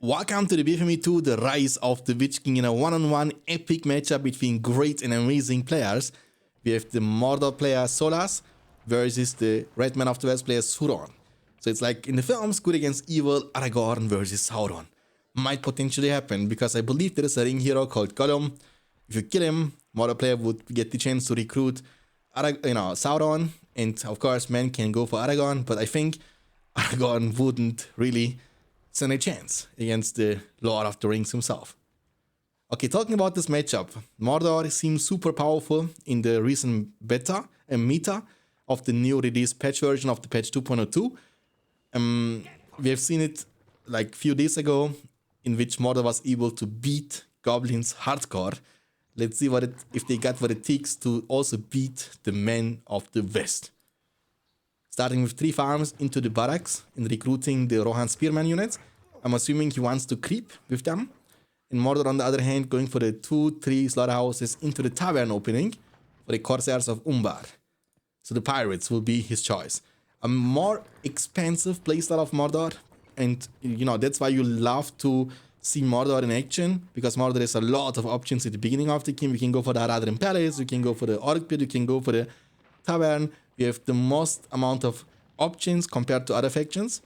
Welcome to the BFME2, the rise of the Witch King in a one-on-one epic matchup between great and amazing players. We have the Mordor player Solas versus the Red Man of the West player Sauron. So it's like in the films, good against evil, Aragorn versus Sauron. Might potentially happen because I believe there is a ring hero called Gollum. If you kill him, Mordor player would get the chance to recruit Sauron, and of course men can go for Aragorn, but I think Aragorn wouldn't really stand a chance against the Lord of the Rings himself. Okay, talking about this matchup, Mordor seems super powerful in the recent beta and meta of the new released patch version of the patch 2.02. We have seen it like a few days ago, in which Mordor was able to beat goblins hardcore. Let's see if they got what it takes to also beat the men of the West. Starting with 3 farms into the barracks and recruiting the Rohan Spearman units. I'm assuming he wants to creep with them. And Mordor, on the other hand, going for the 2-3 slaughterhouses into the tavern opening for the Corsairs of Umbar. So the pirates will be his choice. A more expensive playstyle of Mordor. And that's why you love to see Mordor in action, because Mordor has a lot of options at the beginning of the game. You can go for the Haradrim Palace, you can go for the Orc Pit, you can go for the Tavern. You have the most amount of options compared to other factions.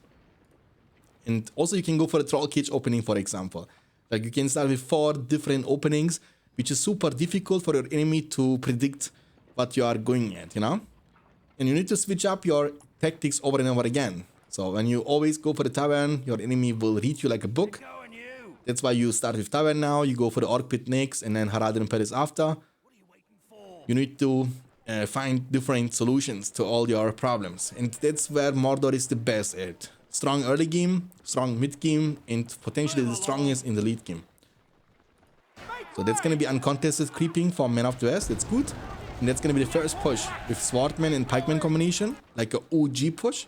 And also you can go for the Troll Cage opening, for example. Like you can start with 4 different openings, which is super difficult for your enemy to predict what you are going at, And you need to switch up your tactics over and over again. So when you always go for the Tavern, your enemy will read you like a book. That's why you start with Tavern now, you go for the Orc Pit next, and then Haradrim Palace after. You need to find different solutions to all your problems, and that's where Mordor is the best at. Strong early game, strong mid game, and potentially the strongest in the late game. So that's gonna be uncontested creeping for Men of the West. That's good, and that's gonna be the first push with Swordman and Pikeman combination, like a OG push.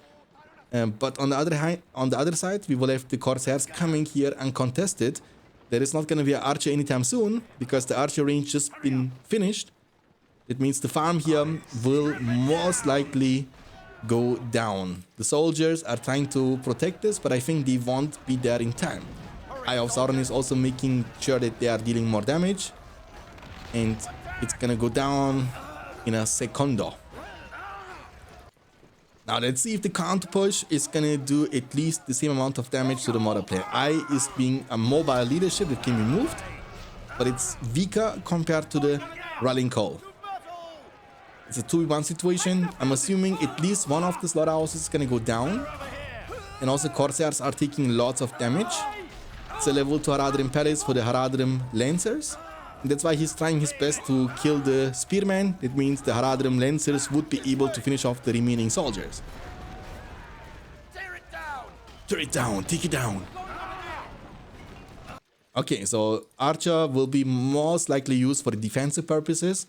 But on the other side, we will have the Corsairs coming here uncontested. There is not gonna be an archer anytime soon because the archer range just been finished. It means the farm here will most likely go down. The soldiers are trying to protect this, but I think they won't be there in time. Eye of Sauron is also making sure that they are dealing more damage. And it's gonna go down in a secondo. Now let's see if the counter push is gonna do at least the same amount of damage to the Mordor player. Eye is being a mobile leadership that can be moved, but it's weaker compared to the Rallying Call. It's a 2v1 situation. I'm assuming at least one of the slaughterhouses is gonna go down. And also Corsairs are taking lots of damage. It's a level 2 Haradrim Palace for the Haradrim Lancers. And that's why he's trying his best to kill the Spearman. That means the Haradrim Lancers would be able to finish off the remaining soldiers. Tear it down, take it down. Okay, so Archer will be most likely used for defensive purposes.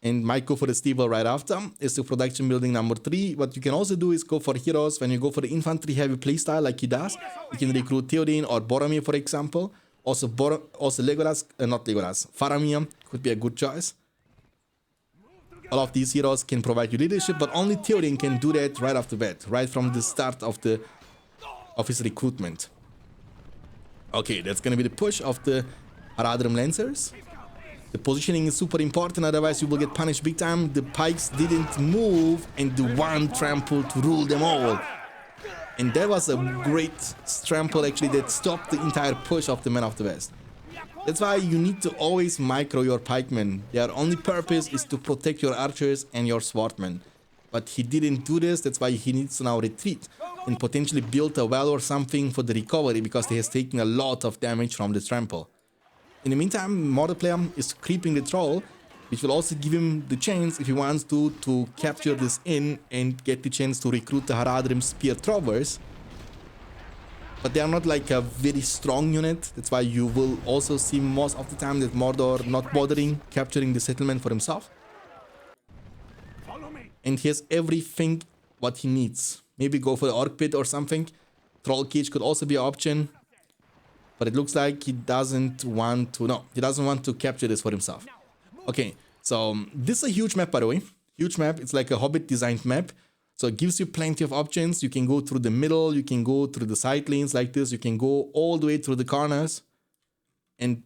And might go for the stable right after. Is the production building number 3. What you can also do is go for heroes. When you go for the infantry heavy playstyle like he does, you can recruit Theoden or Boromir, for example. Also Legolas, not Legolas, Faramir could be a good choice. All of these heroes can provide you leadership, but only Theoden can do that right off the bat, right from the start of his recruitment. Okay, that's gonna be the push of the Haradrim Lancers. The positioning is super important, otherwise you will get punished big time. The pikes didn't move, and the one trample to rule them all. And that was a great trample actually that stopped the entire push of the Men of the West. That's why you need to always micro your pikemen. Their only purpose is to protect your archers and your swordmen. But he didn't do this, that's why he needs to now retreat and potentially build a well or something for the recovery, because he has taken a lot of damage from the trample. In the meantime, Mordor player is creeping the troll, which will also give him the chance, if he wants to capture this inn and get the chance to recruit the Haradrim Spear Throwers. But they are not like a very strong unit. That's why you will also see most of the time that Mordor not bothering capturing the settlement for himself. And he has everything what he needs. Maybe go for the Orc Pit or something. Troll Cage could also be an option. But it looks like he doesn't want to capture this for himself. Okay, so this is a huge map, by the way. Huge map. It's like a Hobbit designed map. So it gives you plenty of options. You can go through the middle, you can go through the side lanes like this, you can go all the way through the corners. And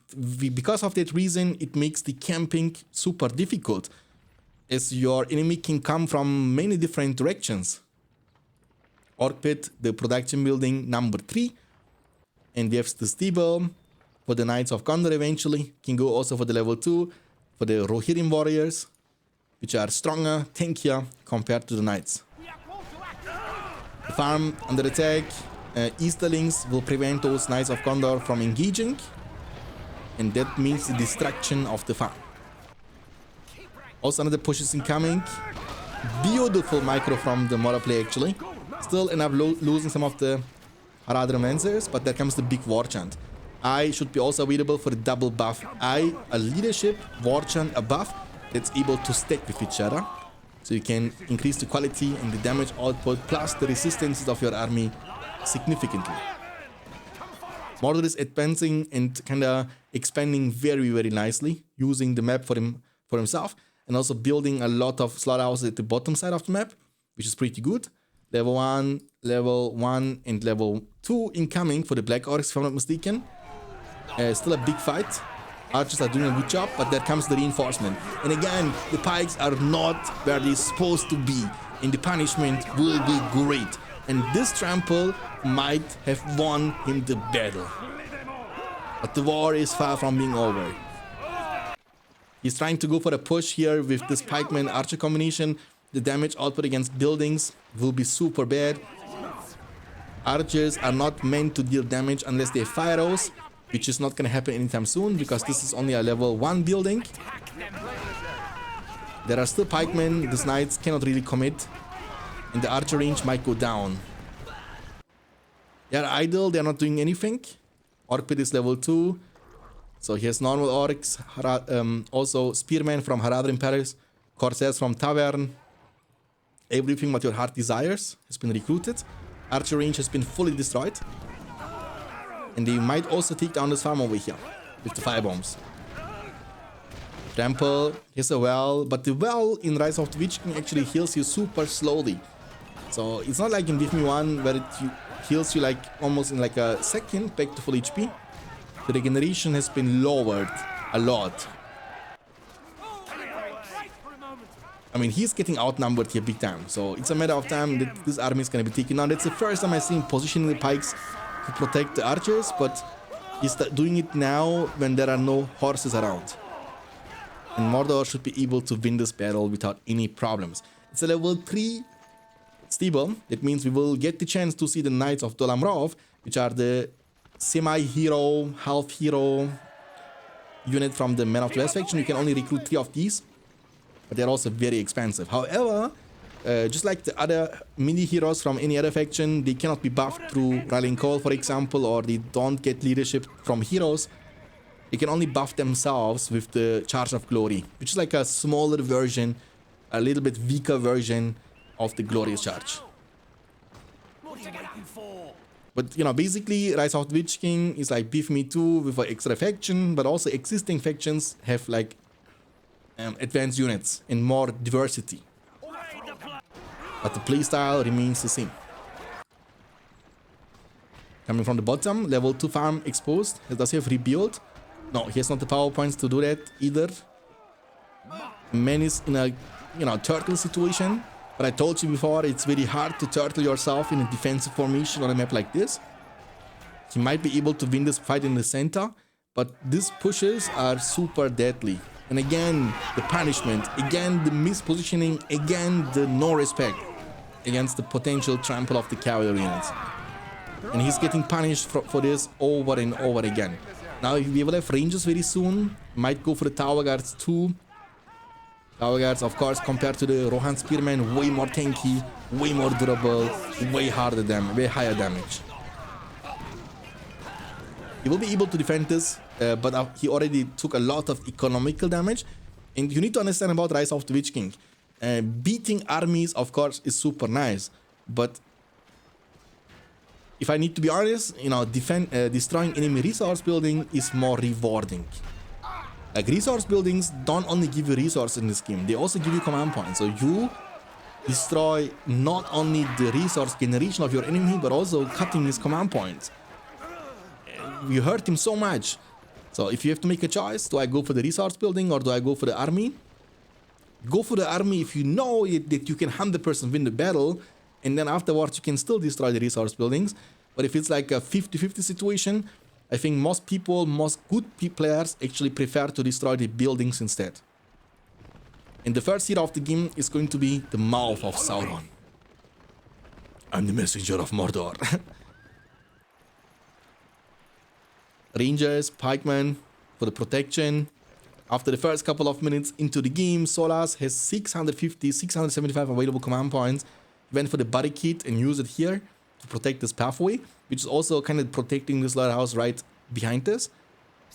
because of that reason, it makes the camping super difficult, as your enemy can come from many different directions. Orc Pit, the production building number 3, and we have the stable for the Knights of Gondor eventually. Can go also for the level 2 for the Rohirrim warriors, which are stronger, tankier compared to the Knights. The farm under attack. Easterlings will prevent those Knights of Gondor from engaging, and that means the destruction of the farm. Also another push is incoming. Beautiful micro from the Mordor play actually. Still end up losing some of the Haradrim, but there comes the big war chant. I should be also available for the double buff. A leadership war chant, a buff that's able to stack with each other. So you can increase the quality and the damage output plus the resistances of your army significantly. Mordor is advancing and kinda expanding very, very nicely, using the map for himself, and also building a lot of slaughterhouses at the bottom side of the map, which is pretty good. Level 1, and level 2 incoming for the Black Orcs, if I'm not mistaken. Still a big fight. Archers are doing a good job, but there comes the reinforcement. And again, the pikes are not where they're supposed to be, and the punishment will be great. And this trample might have won him the battle. But the war is far from being over. He's trying to go for a push here with this pikeman archer combination. The damage output against buildings will be super bad. Archers are not meant to deal damage unless they have fire arrows, which is not going to happen anytime soon because this is only a level 1 building. There are still pikemen. These knights cannot really commit, and the archer range might go down. They are idle, they are not doing anything. Orc Pit is level 2. So he has normal orcs, also spearmen from Haradrim Palace, corsairs from Tavern. Everything what your heart desires has been recruited. Archer range has been fully destroyed. And they might also take down this farm over here with the firebombs. Trample, here's a well, but the well in Rise of the Witch King actually heals you super slowly. So it's not like in BFME1 where it heals you like almost in like a second back to full HP. The regeneration has been lowered a lot. I mean, he's getting outnumbered here big time. So it's a matter of time that this army is going to be taken down. That's the first time I've seen positioning the pikes to protect the archers, but he's doing it now when there are no horses around. And Mordor should be able to win this battle without any problems. It's a level 3 stable. That means we will get the chance to see the Knights of Dol Amroth, which are the semi-hero, half-hero unit from the Men of the West faction. You can only recruit 3 of these, but they're also very expensive. However, just like the other mini-heroes from any other faction, they cannot be buffed through Rallying Call, for example, or they don't get leadership from heroes. They can only buff themselves with the Charge of Glory, which is like a smaller version, a little bit weaker version of the Glorious Charge. But, you know, basically, Rise of the Witch King is like BFME2 with an extra faction, but also existing factions have like advanced units and more diversity. But the playstyle remains the same. Coming from the bottom, level 2 farm exposed. Does he have rebuild? No, he has not the power points to do that either. Man is in a, you know, turtle situation. But I told you before, it's very hard to turtle yourself in a defensive formation on a map like this. He might be able to win this fight in the center, but these pushes are super deadly. And again, the punishment, again the mispositioning, again the no respect against the potential trample of the cavalry units. And he's getting punished for this over and over again. Now we will have rangers very soon, might go for the Tower Guards too. Tower Guards, of course, compared to the Rohan Spearmen, way more tanky, way more durable, way harder damage, way higher damage. He will be able to defend this, but he already took a lot of economical damage. And you need to understand about Rise of the Witch King. Beating armies, of course, is super nice, but if I need to be honest, you know, destroying enemy resource building is more rewarding. Like, resource buildings don't only give you resources in this game, they also give you command points. So you destroy not only the resource generation of your enemy, but also cutting his command points. You hurt him so much. So if you have to make a choice, do I go for the resource building or do I go for the army? Go for the army if you know that you can 100% win the battle, and then afterwards you can still destroy the resource buildings. But if it's like a 50-50 situation, I think most people, most good players actually prefer to destroy the buildings instead. And the first hero of the game is going to be the Mouth of Sauron. I'm the messenger of Mordor. Rangers, pikemen for the protection. After the first couple of minutes into the game, Solas has 650, 675 available command points. He went for the barricade and used it here to protect this pathway, which is also kind of protecting this slaughterhouse right behind us.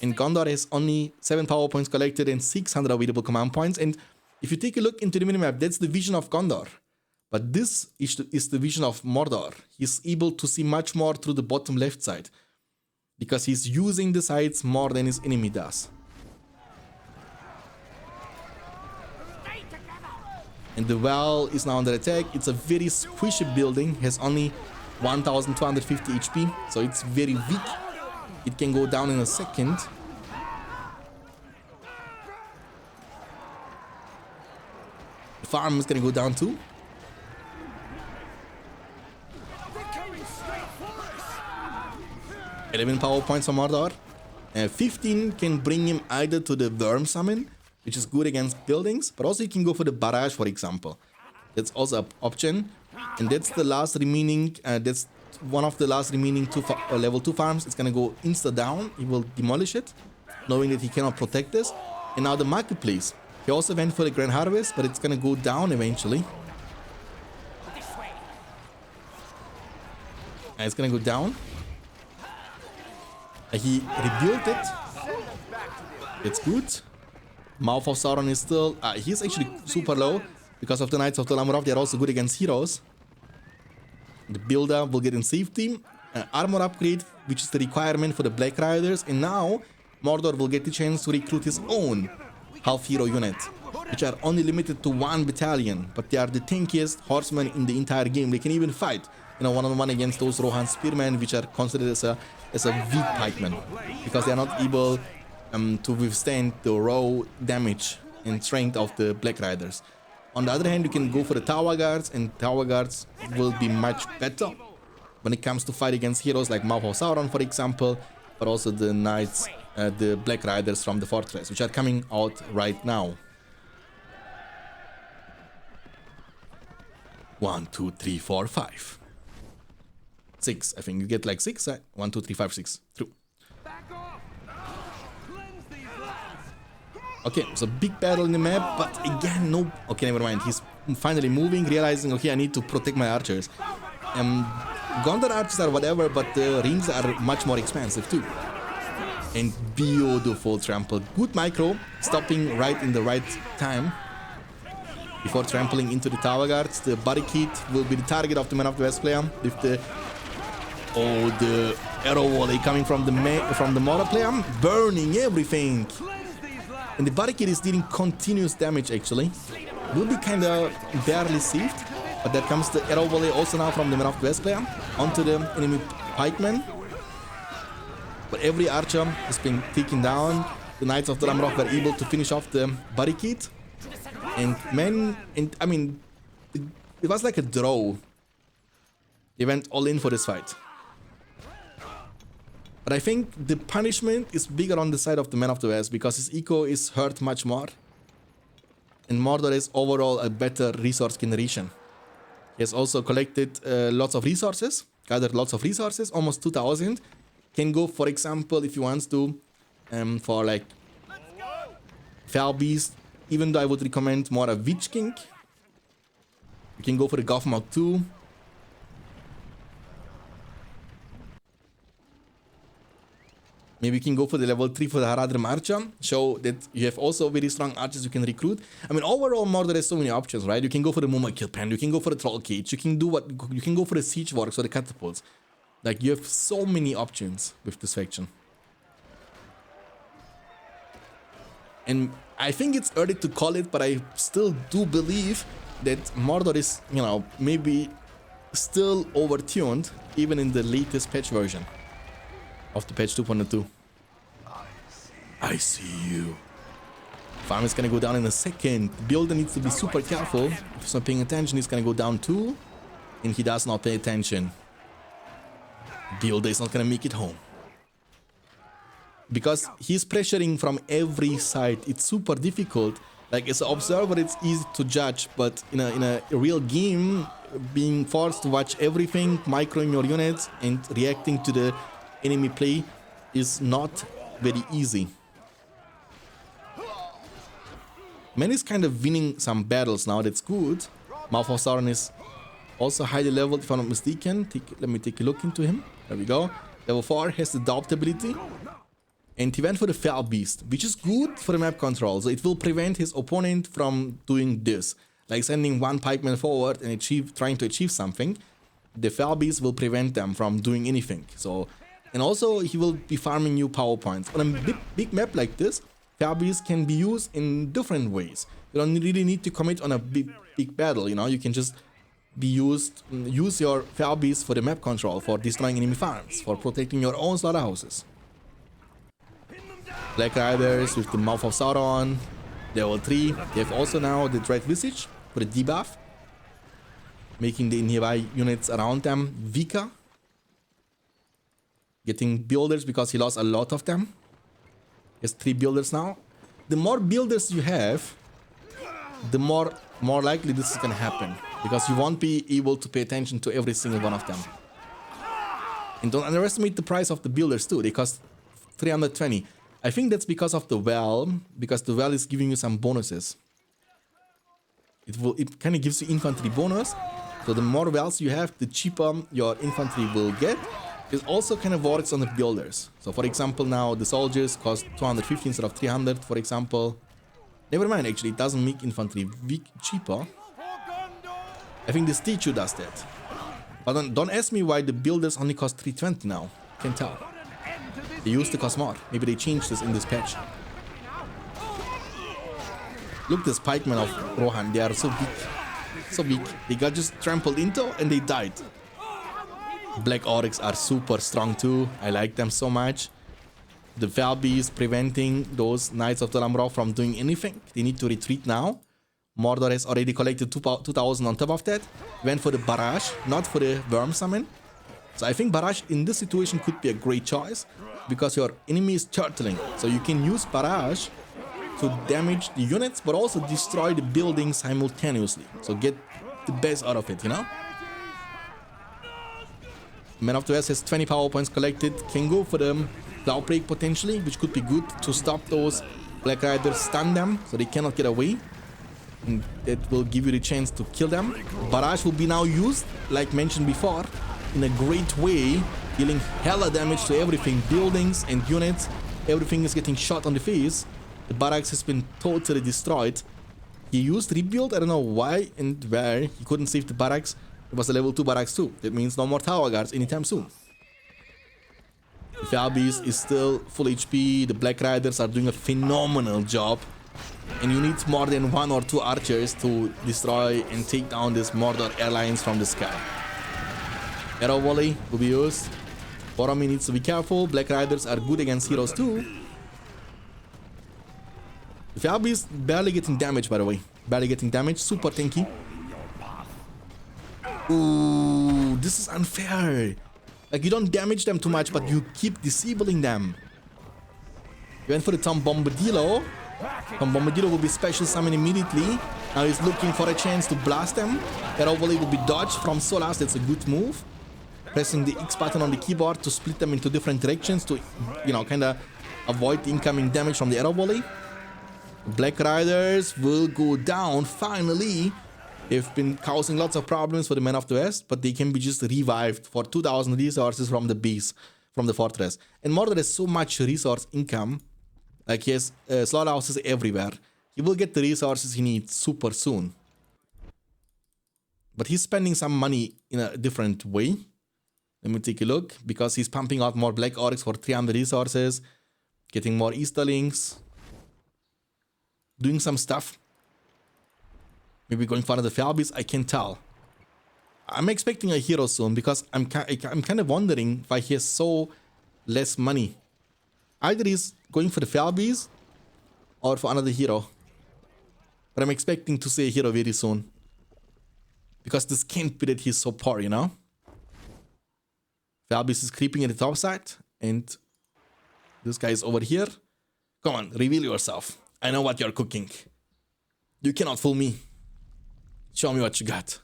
And Gondor has only 7 power points collected and 600 available command points. And if you take a look into the minimap, that's the vision of Gondor. But this is the vision of Mordor. He's able to see much more through the bottom left side, because he's using the sides more than his enemy does. And the well is now under attack. It's a very squishy building, has only 1250 HP, so it's very weak. It can go down in a second. The farm is gonna go down too. $11 power points for Mordor. 15 can bring him either to the Worm Summon, which is good against buildings, but also you can go for the Barrage, for example. That's also an option. And that's the last remaining, that's one of the last remaining level 2 farms. It's gonna go insta down. He will demolish it, knowing that he cannot protect this. And now the Marketplace. He also went for the Grand Harvest, but it's gonna go down eventually. And it's gonna go down. He rebuilt it. It's good. Mouth of Sauron is still... he's actually super low because of the Knights of the Lamrov. They're also good against heroes. The builder will get in safety. Armor upgrade, which is the requirement for the Black Riders. And now Mordor will get the chance to recruit his own half hero unit, which are only limited to 1 battalion. But they are the tankiest horsemen in the entire game. They can even fight, you know, one-on-one against those Rohan spearmen, which are considered as a weak pikeman, because they are not able to withstand the raw damage and strength of the Black Riders. On the other hand, you can go for the Tower Guards, and Tower Guards will be much better when it comes to fight against heroes like Mouth of Sauron, for example, but also the Knights, the Black Riders from the Fortress, which are coming out right now. 1, 2, 3, 4, 5. 6, I think you get like 6. 1, 2, 3, 5, 6. True. Okay, so big battle in the map, but again, no. Okay, never mind. He's finally moving, realizing, okay, I need to protect my archers. Gondor archers are whatever, but the rings are much more expensive too. And beautiful trample. Good micro, stopping right in the right time before trampling into the Tower Guards. The barricade will be the target of the Man of the West player with the arrow volley coming from the Mordor player, burning everything. And the barricade is dealing continuous damage actually. Will be kinda barely saved, but there comes the arrow volley also now from the Man of the West player onto the enemy pikemen. But every archer has been taken down. The Knights of the Lamrog were able to finish off the barricade. And I mean, it was like a draw. They went all in for this fight. But I think the punishment is bigger on the side of the Man of the West, because his eco is hurt much more. And Mordor is overall a better resource generation. He has also collected lots of resources, gathered lots of resources, almost 2000. Can go, for example, if he wants to, for like Fell Beast, even though I would recommend more a Witch King. You can go for the Gothmog 2. Maybe you can go for the level 3 for the Haradrim Archer. Show that you have also very strong archers you can recruit. I mean, overall, Mordor has so many options, right? You can go for the Muma Killpan, you can go for the Troll Cage, you can go for the Siege Works or the Catapults. Like, you have so many options with this faction. And I think it's early to call it, but I still do believe that Mordor is, you know, maybe still overtuned even in the latest patch version of the patch 2.2. I see you. Farm is gonna go down in a second. The builder needs to be super careful. If he's not paying attention, he's gonna go down too. And he does not pay attention. Builder is not gonna make it home. Because he's pressuring from every side. It's super difficult. Like as an observer, it's easy to judge, but in a real game, being forced to watch everything, microing your units, and reacting to the enemy play is not very easy. Man is kind of winning some battles now. That's good. Mouth of Sauron is also highly leveled, if I'm not mistaken. Let me take a look into him. There we go. Level 4 has the Doubt ability. And he went for the Fell Beast, which is good for the map control. So it will prevent his opponent from doing this. Like sending one pikeman forward and trying to achieve something. The Fell Beast will prevent them from doing anything. So, and also he will be farming new power points. On a big map like this, Fell Beast can be used in different ways. You don't really need to commit on a big battle, you know. You can just use your Fell Beast for the map control, for destroying enemy farms, for protecting your own slaughterhouses. Black Riders with the Mouth of Sauron, level 3. They have also now the Dread Visage for the debuff, making the nearby units around them weaker. Getting builders because he lost a lot of them. He has 3 builders now. The more builders you have, the more likely this is gonna happen, because you won't be able to pay attention to every single one of them. And don't underestimate the price of the builders too. They cost 320. I think that's because of the well, because the well is giving you some bonuses. It kind of gives you infantry bonus. So the more wells you have, the cheaper your infantry will get. It also kind of works on the builders. So for example, now the soldiers cost 250 instead of 300, for example. Never mind, actually, it doesn't make infantry cheaper. I think the statue does that. But don't ask me why the builders only cost 320 now. Can't tell. They used to cost more. Maybe they changed this in this patch. Look, this pikemen of Rohan, they are so weak. So weak. They got just trampled into and they died. Black Oryx are super strong too. I like them so much. The Fell Beast preventing those Knights of the Lamrock from doing anything. They need to retreat now. Mordor has already collected 2000 on top of that. Went for the Barrage, not for the Worm Summon. So I think Barrage in this situation could be a great choice, because your enemy is turtling. So you can use Barrage to damage the units, but also destroy the building simultaneously. So get the best out of it, you know? Man of the West has 20 power points collected. Can go for the Cloud Break potentially, which could be good to stop those Black Riders, stun them, so they cannot get away. And that will give you the chance to kill them. Barrage will be now used, like mentioned before, in a great way, dealing hella damage to everything, buildings and units. Everything is getting shot on the face. The barracks has been totally destroyed. He used rebuild, I don't know why and where. He couldn't save the barracks. It was a level 2 barracks too. That means no more tower guards anytime soon. The Fell Beast is still full HP. The Black Riders are doing a phenomenal job. And you need more than 1 or 2 archers to destroy and take down this Mordor alliance from the sky. Arrow Volley will be used. Boromir needs to be careful. Black Riders are good against heroes too. The Fell Beast barely getting damage, by the way. Barely getting damage. Super tanky. Ooh, this is unfair. Like, you don't damage them too much, but you keep disabling them. He went for the Tom Bombadillo. Tom Bombadillo will be special summoned immediately. Now he's looking for a chance to blast them. Arrow Volley will be dodged from Solas. That's a good move. Pressing the X button on the keyboard to split them into different directions to, you know, kind of avoid the incoming damage from the Arrow Volley. Black Riders will go down finally. They've been causing lots of problems for the Men of the West, but they can be just revived for 2000 resources from the base, from the fortress. And Mordor has so much resource income. Like, he has slaughterhouses everywhere. He will get the resources he needs super soon. But he's spending some money in a different way. Let me take a look. Because he's pumping out more Black Oryx for 300 resources. Getting more Easterlings. Doing some stuff. Maybe going for another Falbis, I can't tell. I'm expecting a hero soon because I'm kind of wondering why he has so less money. Either he's going for the Falbis or for another hero. But I'm expecting to see a hero very soon. Because this can't be that he's so poor, you know? Falbis is creeping at the top side. And this guy is over here. Come on, reveal yourself. I know what you're cooking. You cannot fool me. Show me what you got.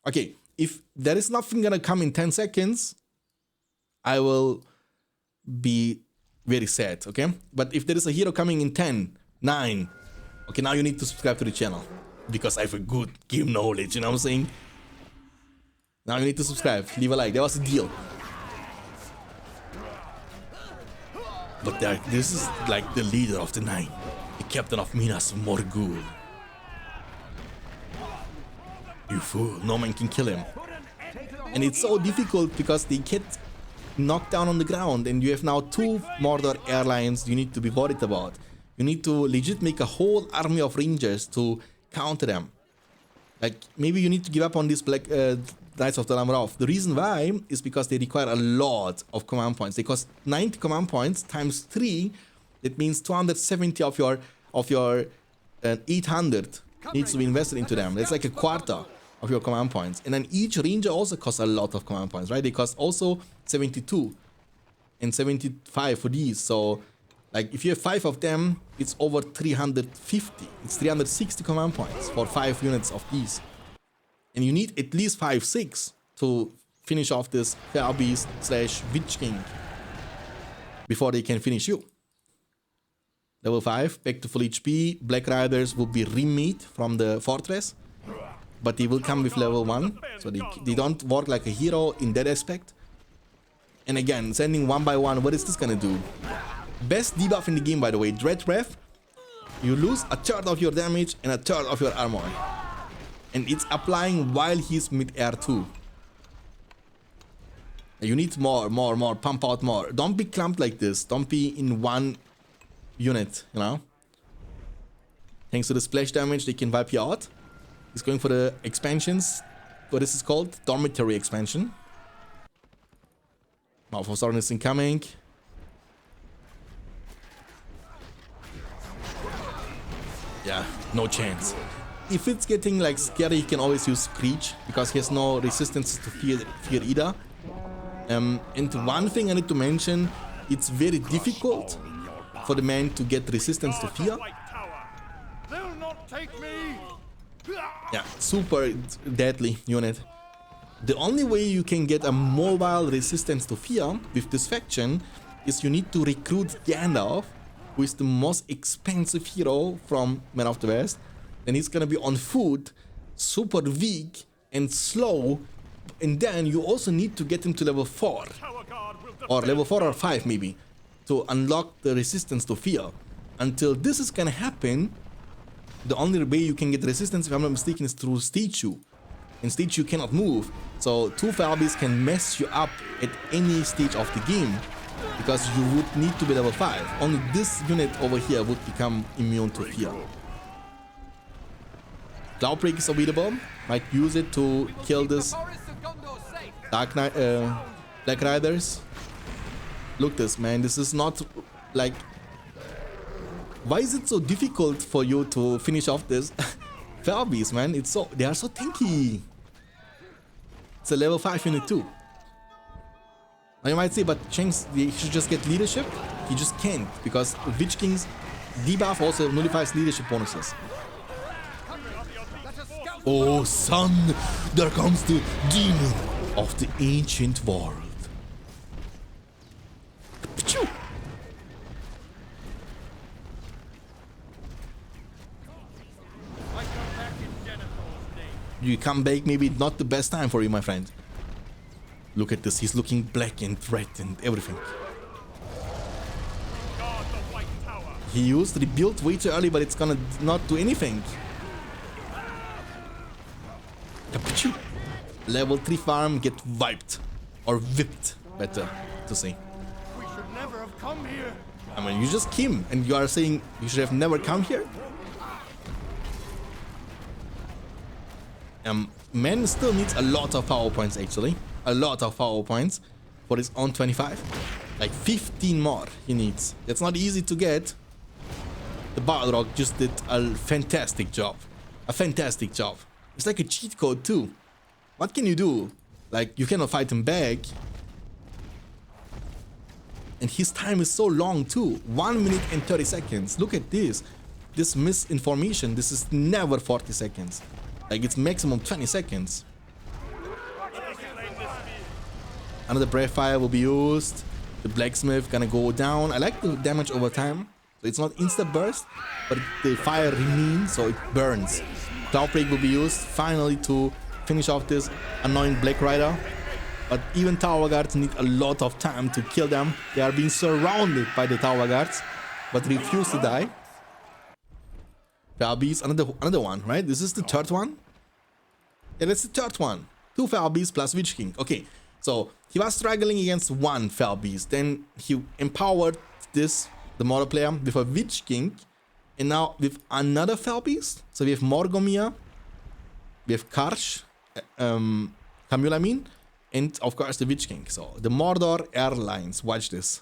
Okay, if there is nothing gonna come in 10 seconds, I will be very sad, okay? But if there is a hero coming in 10, 9, okay, now you need to subscribe to the channel. Because I have a good game knowledge, you know what I'm saying? Now you need to subscribe, leave a like, that was a deal. But this is like the leader of the 9, the captain of Minas Morgul. You fool, no man can kill him. And it's so difficult because they get knocked down on the ground and you have now 2 Mordor airlines you need to be worried about. You need to legit make a whole army of rangers to counter them. Like, maybe you need to give up on these black Knights of the Lamroth. The reason why is because they require a lot of command points. They cost 90 command points times 3. That means 270 of your 800 needs to be invested into them. That's like a quarter of your command points. And then each ranger also costs a lot of command points, right? They cost also 72 and 75 for these. So, like, if you have 5 of them, it's over 350. It's 360 command points for 5 units of these. And you need at least 5, 6 to finish off this Falbis / Witch King before they can finish you. Level 5, back to full HP. Black Riders will be remade from the fortress, but they will come with level 1, so they don't work like a hero in that aspect. And again, sending 1 by 1, what is this gonna do? Best debuff in the game, by the way, Dread Breath. You lose a third of your damage and a third of your armor. And it's applying while he's mid-air too. You need more, pump out more. Don't be clumped like this. Don't be in one unit, you know? Thanks to the splash damage, they can wipe you out. He's going for the expansions. What is this called? Dormitory expansion. Mouth of Sauron is incoming. Yeah, no chance. If it's getting like scary, he can always use Screech because he has no resistance to fear either. And one thing I need to mention, it's very difficult for the man to get resistance to fear. Yeah, super deadly unit. The only way you can get a mobile resistance to fear with this faction is you need to recruit Gandalf, who is the most expensive hero from Men of the West. And he's gonna be on foot, super weak and slow. And then you also need to get him to level 4. Or level 4 or 5 maybe. To unlock the resistance to fear. Until this is gonna happen, the only way you can get resistance, if I'm not mistaken, is through statue. And statue cannot move. So 2 Falbis can mess you up at any stage of the game. Because you would need to be level 5. Only this unit over here would become immune to fear. Cloudbreak is available. Might use it to kill this Dark Knight, Black Riders. Look this, man. This is not like... Why is it so difficult for you to finish off this Falbis, man? It's so... They are so tanky. It's a level 5 unit too. Now you might say, but Shanks, he should just get leadership. He just can't, because Witch King's debuff also nullifies leadership bonuses. Oh son, there comes the demon of the ancient world. You come back, maybe not the best time for you, my friend. Look at this, he's looking black and red and everything. He used rebuild way too early, but it's gonna not do anything. Level 3 farm get wiped. Or whipped, better to say. We should never have come here. I mean, you just came and you are saying you should have never come here? Man still needs a lot of power points actually. A lot of power points for his own 25. Like 15 more he needs. It's not easy to get. The Balrog just did a fantastic job. A fantastic job. It's like a cheat code too. What can you do? Like, you cannot fight him back. And his time is so long too. 1 minute and 30 seconds. Look at this. This misinformation. This is never 40 seconds. Like, it's maximum 20 seconds. Another Breath Fire will be used. The Blacksmith gonna go down. I like the damage over time. So it's not insta burst, but the fire remains, so it burns. Cloud Break will be used finally to finish off this annoying Black Rider. But even Tower Guards need a lot of time to kill them. They are being surrounded by the Tower Guards, but refuse to die. Fell Beast, another one, right? This is the third one. Yeah, that's the third one. 2 Fell Beasts plus Witch King. Okay, so he was struggling against 1 Fell Beast. Then he empowered the Mordor player with a Witch King. And now with another Fell Beast. So we have Morgomir. We have Karsh. Camille, I mean. And of course the Witch King. So the Mordor Airlines. Watch this.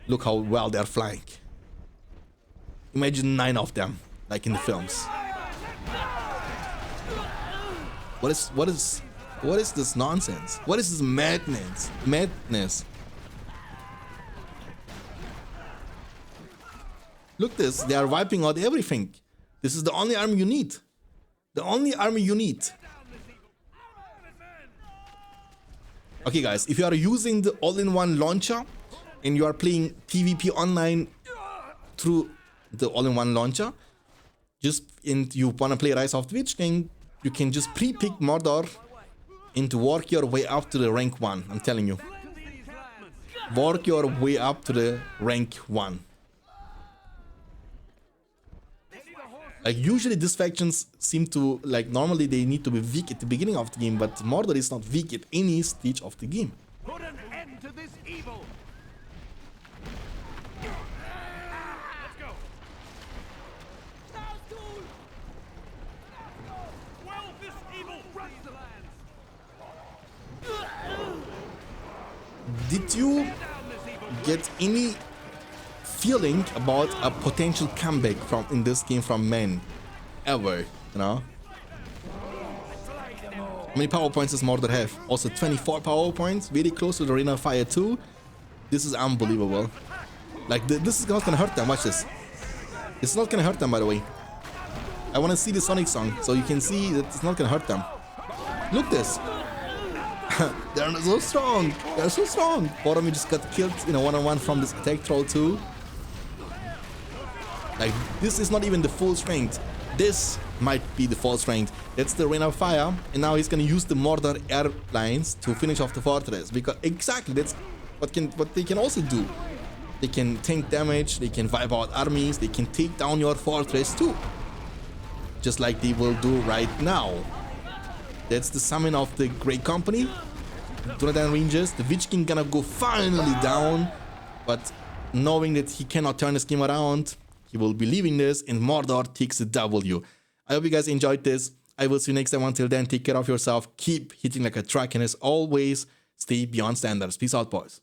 Look how well they're flying. Imagine 9 of them. Like in the films. What is this nonsense? What is this madness? Look this, they are wiping out everything. This is the only army you need. The only army you need. Okay guys, if you are using the all-in-one launcher and you are playing PvP online through the all-in-one launcher, and you wanna play Rise of the Witch King, you can just pre-pick Mordor and work your way up to the rank 1. I'm telling you. Work your way up to the rank 1. Like usually these factions seem to, like normally they need to be weak at the beginning of the game, but Mordor is not weak at any stage of the game. Put an end to this evil. Let's go. Well, this evil runs the lands. Did you get any feeling about a potential comeback in this game from men ever, you know? How many power points does Mordor have? Also 24 power points, very close to the Ring of Fire 2. This is unbelievable. Like this is not gonna hurt them. Watch this. It's not gonna hurt them, by the way. I want to see the Sonic song so you can see that it's not gonna hurt them. Look this. They're so strong. They're so strong. Boromir just got killed in a one-on-one from this attack troll too. Like, this is not even the full strength. This might be the full strength. That's the Rain of Fire. And now he's gonna use the Mordor airlines to finish off the fortress. Because exactly, that's what they can also do. They can tank damage, they can wipe out armies, they can take down your fortress too. Just like they will do right now. That's the summon of the Great Company. Dunedain Rangers. The Witch King gonna go finally down. But knowing that he cannot turn this game around, he will be leaving this, and Mordor takes the W. I hope you guys enjoyed this. I will see you next time. Until then, take care of yourself. Keep hitting like a truck, and as always, stay beyond standards. Peace out, boys.